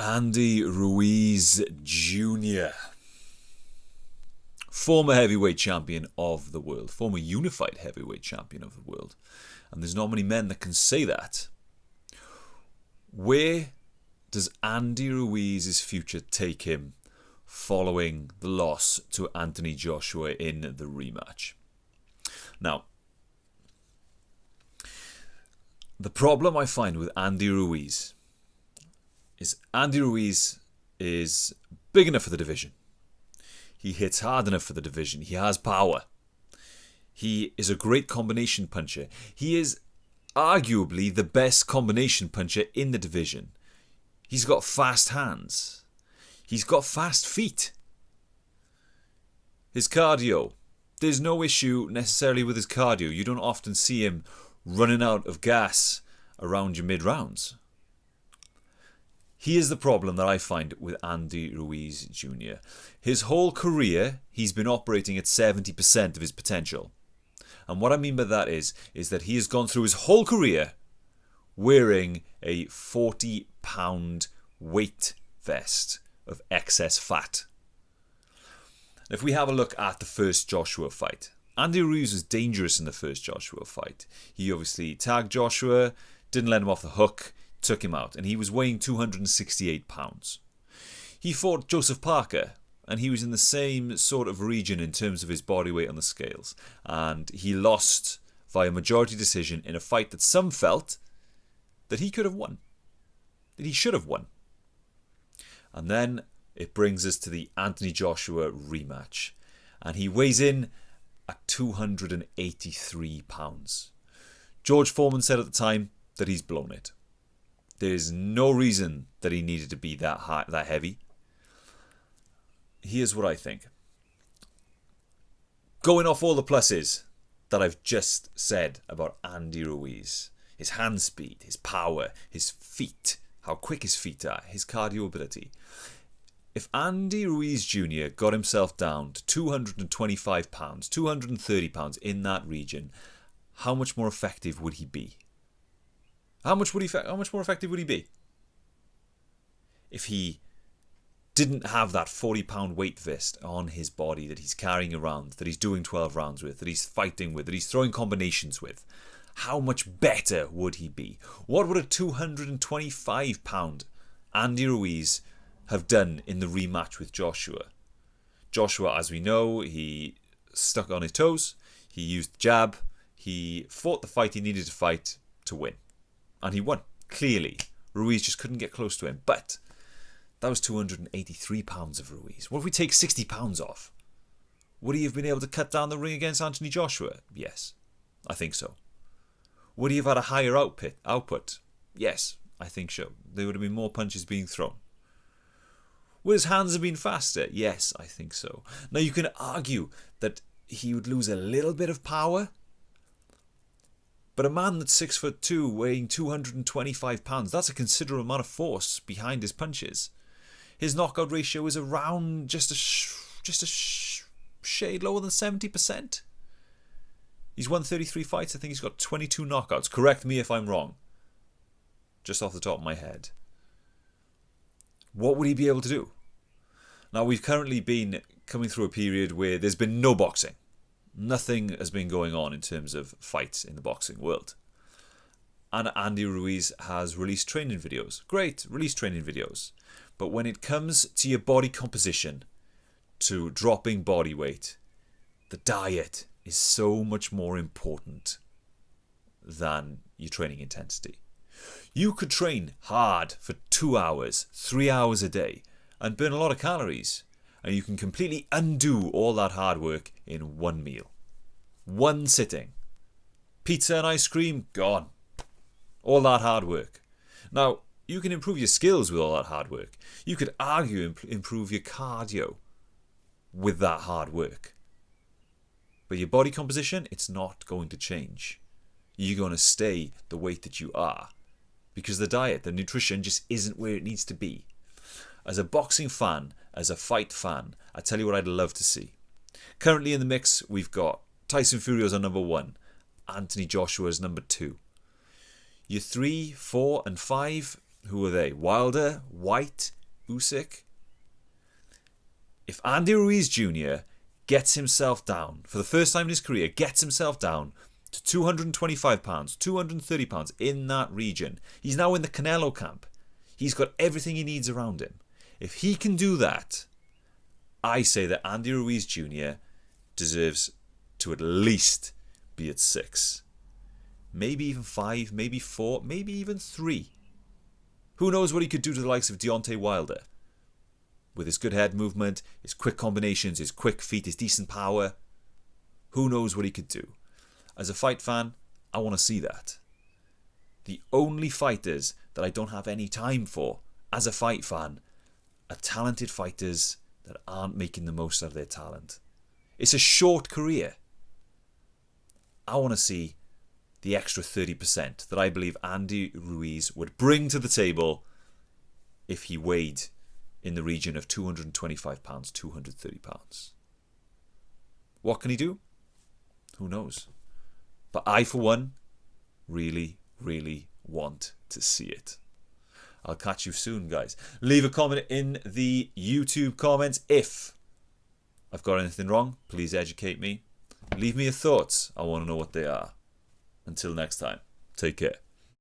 Andy Ruiz Jr., former heavyweight champion of the world, former unified heavyweight champion of the world. And there's not many men that can say that. Where does Andy Ruiz's future take him following the loss to Anthony Joshua in the rematch? Now, the problem I find with Andy Ruiz is big enough for the division. He hits hard enough for the division. He has power. He is a great combination puncher. He is arguably the best combination puncher in the division. He's got fast hands. He's got fast feet. His cardio. There's no issue necessarily with his cardio. You don't often see him running out of gas around your mid-rounds. He is the problem that I find with Andy Ruiz Jr. His whole career, he's been operating at 70% of his potential. And what I mean by that is that he has gone through his whole career wearing a 40-pound weight vest of excess fat. If we have a look at the first Joshua fight, Andy Ruiz was dangerous in the first Joshua fight. He obviously tagged Joshua, didn't let him off the hook, took him out, and he was weighing 268 pounds. He fought Joseph Parker, and he was in the same sort of region in terms of his body weight on the scales, and he lost via majority decision in a fight that some felt that he could have won, that he should have won. And then it brings us to the Anthony Joshua rematch, and he weighs in at 283 pounds. George Foreman said at the time that he's blown it. There's no reason that he needed to be that high, that heavy. Here's what I think. Going off all the pluses that I've just said about Andy Ruiz, his hand speed, his power, his feet, how quick his feet are, his cardio ability. If Andy Ruiz Jr. got himself down to 225 pounds, 230 pounds in that region, how much more effective would he be? How much more effective would he be? If he didn't have that 40-pound weight vest on his body that he's carrying around, that he's doing 12 rounds with, that he's fighting with, that he's throwing combinations with, how much better would he be? What would a 225-pound Andy Ruiz have done in the rematch with Joshua? Joshua, as we know, he stuck on his toes, he used the jab, he fought the fight he needed to fight to win. And he won, clearly. Ruiz just couldn't get close to him. But that was 283 pounds of Ruiz. What if we take 60 pounds off? Would he have been able to cut down the ring against Anthony Joshua? Yes, I think so. Would he have had a higher output? Yes, I think so. There would have been more punches being thrown. Would his hands have been faster? Yes, I think so. Now you can argue that he would lose a little bit of power. But a man that's 6'2", weighing 225 pounds, that's a considerable amount of force behind his punches. His knockout ratio is around just a shade lower than 70%. He's won 33 fights. I think he's got 22 knockouts. Correct me if I'm wrong. Just off the top of my head. What would he be able to do? Now, we've currently been coming through a period where there's been no boxing. Nothing has been going on in terms of fights in the boxing world. And Andy Ruiz has released training videos. Great, release training videos. But when it comes to your body composition, to dropping body weight, the diet is so much more important than your training intensity. You could train hard for 2 hours, 3 hours a day, and burn a lot of calories. And you can completely undo all that hard work in one meal. One sitting. Pizza and ice cream, gone. All that hard work. Now, you can improve your skills with all that hard work. You could argue improve your cardio with that hard work. But your body composition, it's not going to change. You're going to stay the weight that you are. Because the diet, the nutrition just isn't where it needs to be. As a boxing fan, as a fight fan, I tell you what I'd love to see. Currently in the mix, we've got Tyson Fury as our number 1, Anthony Joshua as number 2. Your 3, 4 and 5, who are they? Wilder, White, Usyk. If Andy Ruiz Jr. gets himself down, for the first time in his career, gets himself down to 225 pounds, 230 pounds, in that region, he's now in the Canelo camp. He's got everything he needs around him. If he can do that, I say that Andy Ruiz Jr. deserves to at least be at 6. Maybe even 5, maybe 4, maybe even 3. Who knows what he could do to the likes of Deontay Wilder? With his good head movement, his quick combinations, his quick feet, his decent power. Who knows what he could do? As a fight fan, I want to see that. The only fighters that I don't have any time for as a fight fan are talented fighters that aren't making the most of their talent. It's a short career. I want to see the extra 30% that I believe Andy Ruiz would bring to the table if he weighed in the region of 225 pounds, 230 pounds. What can he do? Who knows? But I, for one, really, really want to see it. I'll catch you soon, guys. Leave a comment in the YouTube comments. If I've got anything wrong, please educate me. Leave me your thoughts. I want to know what they are. Until next time, take care.